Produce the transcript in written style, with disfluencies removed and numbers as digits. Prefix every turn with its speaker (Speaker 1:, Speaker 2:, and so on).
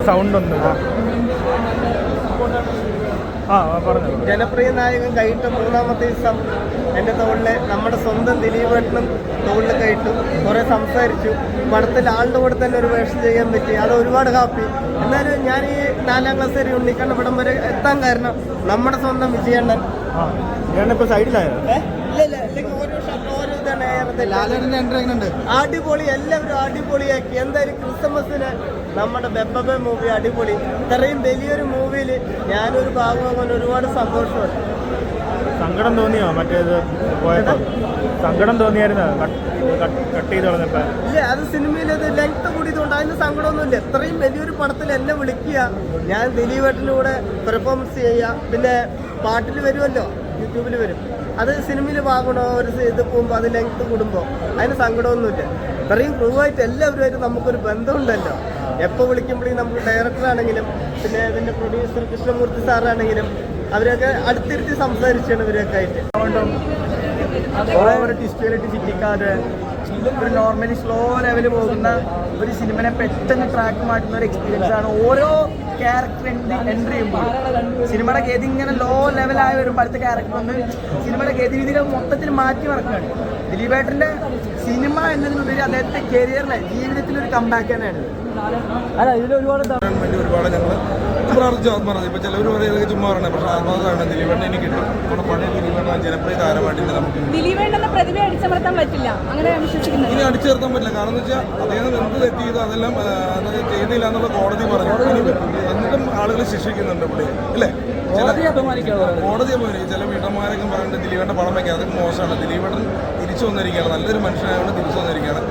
Speaker 1: Sound ഉണ്ട്. പറഞ്ഞു.
Speaker 2: ജനപ്രിയ നായകൻ കൈയിട്ട് മൂന്നാമത്തെ ദിവസം എൻ്റെ തോളിൽ നമ്മുടെ സ്വന്തം ദിലീപേട്ടനും തോളിൽ കൈയിട്ടു. കുറേ സംസാരിച്ചു. പടത്തിൽ ആളുടെ കൂടെ തന്നെ ഒരു വേഷം ചെയ്യാൻ പറ്റി. അത് ഒരുപാട് ഹാപ്പി. എന്നാലും ഞാൻ ഈ 4ാം ക്ലാസ് വരെ ഉണ്ണിക്കണ്ണ പടം വരെ എത്താൻ കാരണം നമ്മുടെ സ്വന്തം വിജയണ്ണൻ.
Speaker 1: ഞാനിപ്പോൾ സൈഡിലായോ?
Speaker 2: അടിപൊളി, എല്ലാവരും അടിപൊളിയാക്കി. എന്തായാലും ക്രിസ്മസിന് നമ്മുടെ ബെബ്ബബെ മൂവി അടിപൊളി. ഇത്രയും വലിയൊരു മൂവിയിൽ ഞാനൊരു ഭാഗമാകാൻ ഒരുപാട് സന്തോഷമുണ്ട്.
Speaker 1: സങ്കടം തോന്നിയോ മറ്റേത് പോയപ്പോൾ? സങ്കടം തോന്നിയായിരുന്നു കട്ട് ചെയ്ത് കളഞ്ഞപ്പോ?
Speaker 2: ഇല്ല, അത് സിനിമയിൽ അത് ലെങ്ത് കൂടിയതുകൊണ്ട് അതിന് സങ്കടമൊന്നുമില്ല. ഇത്രയും വലിയൊരു പടത്തിൽ എന്നെ വിളിക്കുക, ഞാൻ ദിലീപേട്ടൻ്റെ കൂടെ പെർഫോമൻസ് ചെയ്യുക, പിന്നെ പാട്ടിൽ വരുമല്ലോ, യൂട്യൂബിൽ വരും. അത് സിനിമയിൽ വാങ്ങണോ ഒരു ഇത് പോകുമ്പോൾ അത് ലെങ്ത് കൂടുമ്പോൾ അതിന് സങ്കടമൊന്നുമില്ല. ഇത്രയും ക്രൂവായിട്ട് എല്ലാവരുമായിട്ട് നമുക്കൊരു ബന്ധമുണ്ടല്ലോ. എപ്പോൾ വിളിക്കുമ്പോഴേക്കും നമുക്ക് ഡയറക്ടറാണെങ്കിലും പിന്നെ ഇതിൻ്റെ പ്രൊഡ്യൂസർ കൃഷ്ണമൂർത്തി സാറാണെങ്കിലും അവരൊക്കെ അടുത്തിരുത്തി സംസാരിച്ചാണ് ഇവരൊക്കെ ആയിട്ട്.
Speaker 3: അതുകൊണ്ട് ട്വിസ്റ്റുകളിട്ട് ചിന്തിക്കാതെ ഒരു നോർമലി സ്ലോ ലെവലിൽ പോകുന്ന ഒരു സിനിമനെ പെട്ടെന്ന് ട്രാക്ക് മാറ്റുന്ന ഒരു എക്സ്പീരിയൻസ് ആണ് ഓരോ ക്യാരക്ടർ എൻട്രി ചെയ്യുമ്പോൾ. സിനിമയുടെ ഗതി ഇങ്ങനെ ലോ ലെവലായി വരുമ്പോൾ അടുത്ത ക്യാരക്ടർ വന്ന് സിനിമയുടെ ഗതിവിധികൾ മൊത്തത്തിൽ മാറ്റി മറക്കുകയാണ്. ദിലീപേട്ടൻ്റെ സിനിമ എന്നതിനുപരി അദ്ദേഹത്തെ കരിയറിലെ ജീവിതത്തിലൊരു കംബാക്ക് തന്നെയാണ്. അല്ല, ഇതിലൊരുപാട്
Speaker 4: ഞങ്ങൾ പ്രാർത്ഥിച്ചു ആത്മാർത്ഥം. ഇപ്പോൾ ചിലവർ പറയുന്നത് ചുമ്മാ പറയണേ, പക്ഷേ ആത്മാർത്ഥമാണ്. ദിലീപേട്ടൻ എനിക്ക് കിട്ടും. നമ്മുടെ പഴയ ദിലീപേട്ടൻ ജനപ്രിയ താരമായിട്ട് നമുക്ക്
Speaker 5: ദിലീപേട്ടൻ്റെ പ്രതിഭ അടിച്ചമർത്താൻ പറ്റില്ല, അങ്ങനെ വിശ്വസിക്കുന്നു.
Speaker 4: ഇനി അടിച്ചേർത്താൻ പറ്റില്ല. കാരണം എന്ന് വെച്ചാൽ അദ്ദേഹം എന്ത് തെറ്റ് ചെയ്തു അതെല്ലാം ചെയ്തില്ല എന്നുള്ള കോടതി പറഞ്ഞു. എന്നിട്ടും ആളുകൾ ശിക്ഷിക്കുന്നുണ്ട് പുള്ളി, അല്ലേ? കോടതി അപമാനിക്കും. ചില വീട്ടന്മാരൊക്കെ പറഞ്ഞിട്ട് ദിലീപേട്ടൻ പടം വയ്ക്കുക, അതൊക്കെ മോശമാണ്. ദിലീപേട്ടൻ തിരിച്ചു വന്നിരിക്കുകയാണ്, നല്ലൊരു മനുഷ്യനായതുകൊണ്ട് തിരിച്ചു വന്നിരിക്കുകയാണ്.